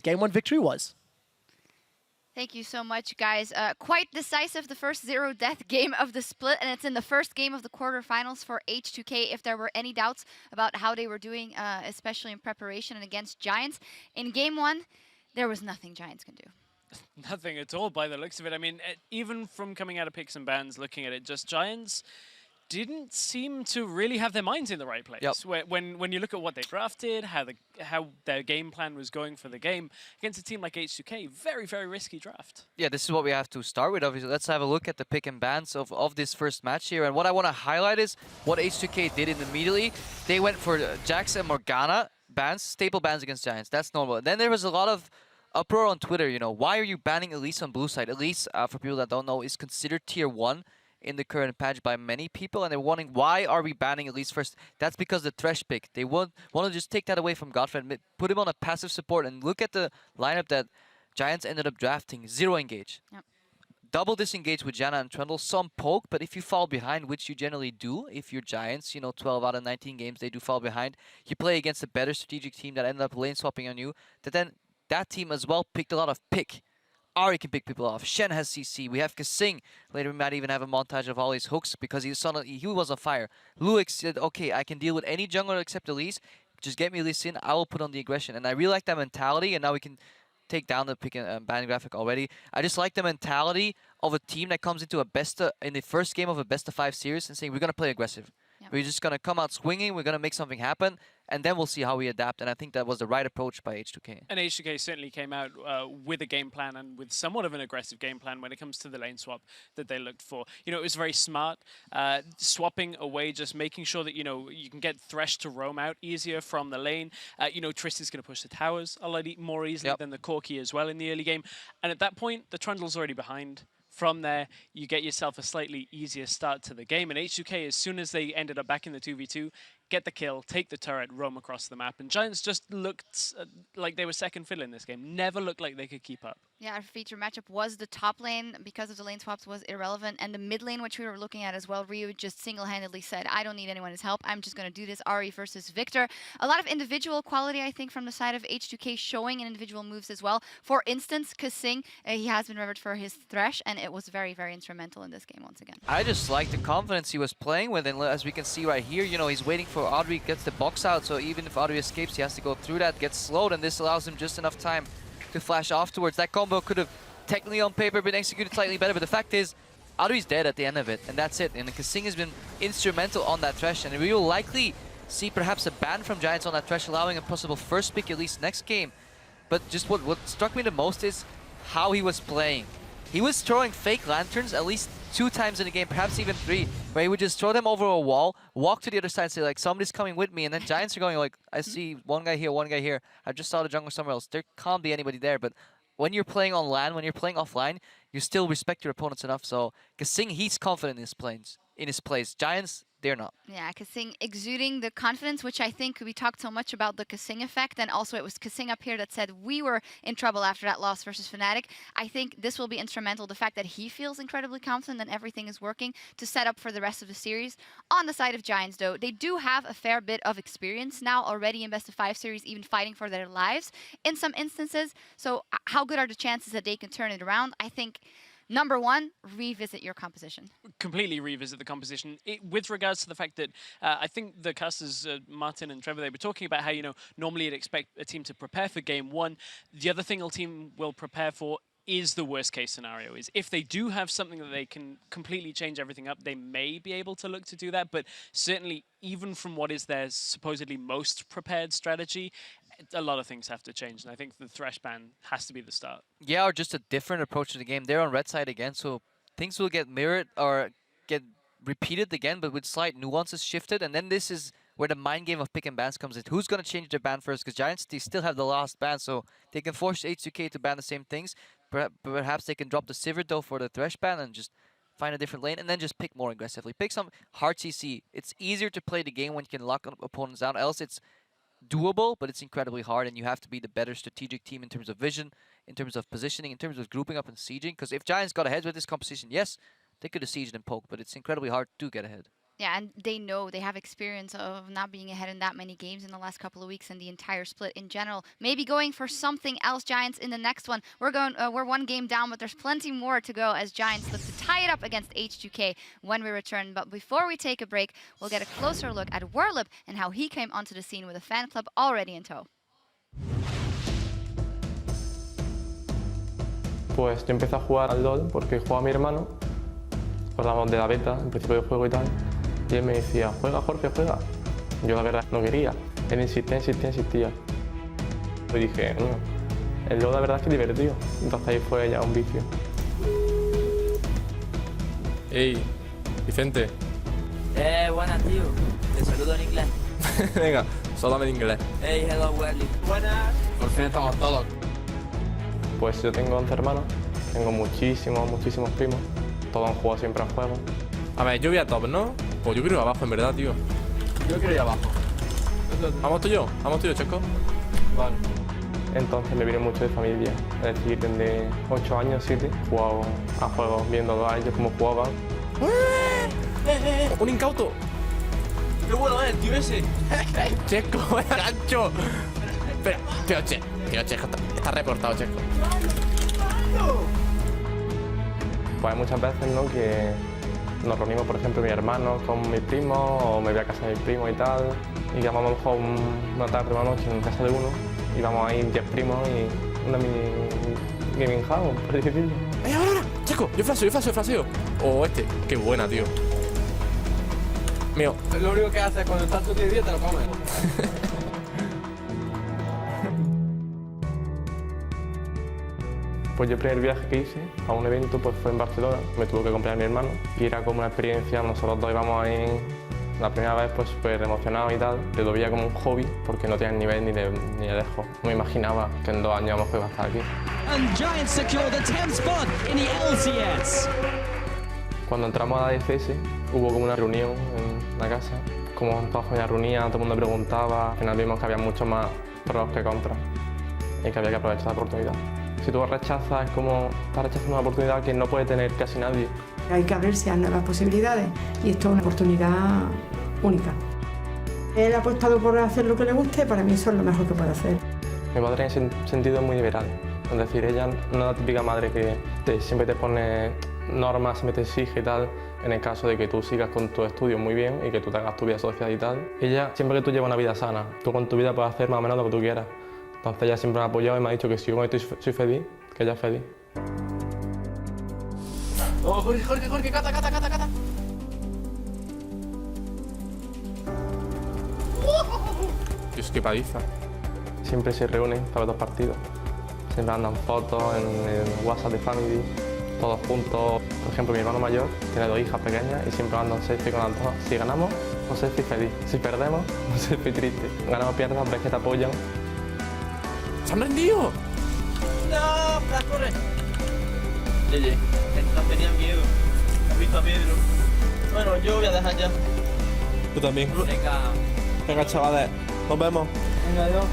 Game 1 victory was. Thank you so much, guys. Quite decisive, the first zero-death game of the split, and it's in the first game of the quarterfinals for H2K. If there were any doubts about how they were doing, especially in preparation and against Giants, in Game 1, there was nothing Giants can do. Nothing at all by the looks of it. I mean, even from coming out of picks and bans, looking at it, just Giants didn't seem to really have their minds in the right place. Yep. When you look at what they drafted, how their game plan was going for the game against a team like H2K, very, very risky draft. Yeah, this is what we have to start with, obviously. Let's have a look at the pick and bans of this first match here. And what I want to highlight is what H2K did immediately. They went for Jax and Morgana bans, staple bans against Giants. That's normal. And then there was a lot of uproar on Twitter, you know, why are you banning Elise on blue side? Elise, for people that don't know, is considered tier 1 in the current patch by many people, and they're wondering why are we banning Elise first? That's because the Thresh pick. They want to just take that away from Godfrey and put him on a passive support. And look at the lineup that Giants ended up drafting. 0 engage. Yep. Double disengage with Janna and Trundle. Some poke, but if you fall behind, which you generally do, if you're Giants, you know, 12 out of 19 games, they do fall behind. You play against a better strategic team that ended up lane swapping on you. That team as well picked a lot of pick. Ahri can pick people off. Shen has CC. We have Kasing. Later we might even have a montage of all his hooks because he was on fire. Luix said, okay, I can deal with any jungler except Elise. Just get me Elise in. I will put on the aggression. And I really like that mentality. And now we can take down the pick and ban graphic already. I just like the mentality of a team that comes into in the first game of a best of 5 series and saying, we're going to play aggressive. Yep. We're just going to come out swinging. We're going to make something happen. And then we'll see how we adapt. And I think that was the right approach by H2K. And H2K certainly came out with a game plan and with somewhat of an aggressive game plan when it comes to the lane swap that they looked for. You know, it was very smart, swapping away, just making sure that, you know, you can get Thresh to roam out easier from the lane. You know, Tristan's going to push the towers a lot more easily than the Corki as well in the early game. And at that point, the Trundle's already behind. From there, you get yourself a slightly easier start to the game. And H2K, as soon as they ended up back in the 2v2, get the kill, take the turret, roam across the map. And Giants just looked like they were second fiddle in this game. Never looked like they could keep up. Yeah, our feature matchup was the top lane because of the lane swaps was irrelevant. And the mid lane, which we were looking at as well, Ryu just single-handedly said, I don't need anyone's help. I'm just going to do this. Ahri versus Victor. A lot of individual quality, I think, from the side of H2K showing in individual moves as well. For instance, Kasing, he has been revered for his Thresh, and it was very, very instrumental in this game once again. I just like the confidence he was playing with, and as we can see right here, you know, he's waiting for Audrey, gets the box out, so even if Audrey escapes, he has to go through that, gets slowed, and this allows him just enough time to flash afterwards. That combo could have technically on paper been executed slightly better, but the fact is, Audrey's dead at the end of it, and that's it. And Kasing has been instrumental on that Thresh, and we will likely see perhaps a ban from Giants on that Thresh, allowing a possible first pick at least next game. But just what struck me the most is how he was playing. He was throwing fake lanterns at least 2 times in the game, perhaps even 3, where he would just throw them over a wall, walk to the other side and say, like, somebody's coming with me, and then Giants are going like, I see one guy here, one guy here. I just saw the jungle somewhere else. There can't be anybody there, but when you're playing on LAN, when you're playing offline, you still respect your opponents enough. So Kasing, he's confident in his plays. Giants, they're not. Yeah, Kasing exuding the confidence, which I think we talked so much about the Kasing effect, and also it was Kasing up here that said we were in trouble after that loss versus Fnatic. I think this will be instrumental, the fact that he feels incredibly confident and everything is working to set up for the rest of the series. On the side of Giants, though, they do have a fair bit of experience now already in Best of 5 series, even fighting for their lives in some instances. So how good are the chances that they can turn it around? I think number 1, revisit your composition. Completely revisit the composition. With regards to the fact that I think the casters, Martin and Trevor, they were talking about how, you know, normally you'd expect a team to prepare for game 1. The other thing a team will prepare for is the worst case scenario. Is if they do have something that they can completely change everything up, they may be able to look to do that. But certainly, even from what is their supposedly most prepared strategy, a lot of things have to change, and I think the Thresh ban has to be the start. Yeah, or just a different approach to the game. They're on red side again, so things will get mirrored or get repeated again, but with slight nuances shifted. And then this is where the mind game of pick and bans comes in. Who's going to change their ban first? Because Giants, they still have the last ban, so they can force H2K to ban the same things. Perhaps they can drop the Sivir, though, for the Thresh ban and just find a different lane, and then just pick more aggressively. Pick some hard CC. It's easier to play the game when you can lock opponents down, else it's doable, but it's incredibly hard, and you have to be the better strategic team in terms of vision, in terms of positioning, in terms of grouping up and sieging. Because if Giants got ahead with this composition, yes, they could have sieged and poked, but it's incredibly hard to get ahead. Yeah, and they know, they have experience of not being ahead in that many games in the last couple of weeks and the entire split in general. Maybe going for something else, Giants, in the next one. We're one game down, but there's plenty more to go as Giants look to tie it up against H2K when we return. But before we take a break, we'll get a closer look at Werlyb and how he came onto the scene with a fan club already in tow. Pues yo empecé a jugar al LoL porque jugaba mi hermano, hablamos de la beta, el principio del juego y tal, y él me decía, juega Jorge, juega. Yo la verdad no quería, él insistía. Y dije, no, el LoL la verdad es que es divertido, entonces ahí fue ya un vicio. Ey, Vicente. Buenas, tío. Te saludo en inglés. Venga, sólame en inglés. Hey, hello, Werlyb. Buenas. Por fin estamos todos. Pues yo tengo 11 hermanos, tengo muchísimos primos, todos han jugado siempre a juegos. A ver, yo voy a top, ¿no? Pues yo quiero ir abajo, en verdad, tío. Yo quiero ir abajo. Vamos tú y yo, Chesco. Vale. Entonces me viene mucho de familia, es decir, desde 8 años, 7, he jugado a juegos viendo a ellos cómo jugaban. ¡Un incauto! ¡Qué bueno es el tío ese! ¡Chesco, gancho! Espera, tío, Chesco, está reportado, Chesco. Pues hay muchas veces, ¿no?, que nos reunimos, por ejemplo, mis hermanos con mis primos, o me voy a casa de mis primos y tal, y vamos a lo mejor una tarde o una noche en casa de uno, y vamos a ir 10 primos y una mini gaming house, por así decirlo. Ahora! Chesco, yo fraseo. Oh, qué buena, tío. Mío. Lo único que hace es cuando estás tú de día te lo comes. Pues yo el primer viaje que hice a un evento pues fue en Barcelona, me tuvo que acompañar mi hermano y era como una experiencia, nosotros dos íbamos ahí la primera vez pues súper emocionados y tal, pero lo veía como un hobby porque no tenía nivel ni de lejos, no me imaginaba que en 2 años vamos a poder estar aquí. And Giants secure the 10th spot in the LCS. Cuando entramos a la DCS hubo como una reunión en la casa, como toda la familia reunía, todo el mundo preguntaba, al final vimos que había mucho más pros que contras y que había que aprovechar la oportunidad. Si tú rechazas, es como estás rechazando una oportunidad que no puede tener casi nadie. Hay que abrirse a nuevas posibilidades y esto es una oportunidad única. Él ha apostado por hacer lo que le guste, para mí eso es lo mejor que puede hacer. Mi madre en ese sentido es muy liberal, es decir, ella no es la típica madre que siempre te pone normas, siempre te exige y tal, en el caso de que tú sigas con tus estudios muy bien y que tú te hagas tu vida social y tal. Ella, siempre que tú llevas una vida sana, tú con tu vida puedes hacer más o menos lo que tú quieras. Entonces ella siempre me ha apoyado y me ha dicho que si yo con esto soy feliz, que ella es feliz. ¡Oh, Jorge! ¡Cata! Dios, qué paliza. Siempre se reúnen para los 2 partidos. Siempre andan fotos en el WhatsApp de Family, todos juntos. Por ejemplo, mi hermano mayor tiene 2 hijas pequeñas y siempre andan selfie con las 2. Si ganamos, un selfie feliz. Si perdemos, un selfie triste. Ganamos, pierdas, ves que te apoyan. ¡Se han rendido! ¡No! ¡Flash, corre! Yeye, estas tenían miedo. ¿Has visto a Pedro? Bueno, yo voy a dejar ya. Tú también. Venga. Venga, chavales. Nos vemos. Venga, adiós.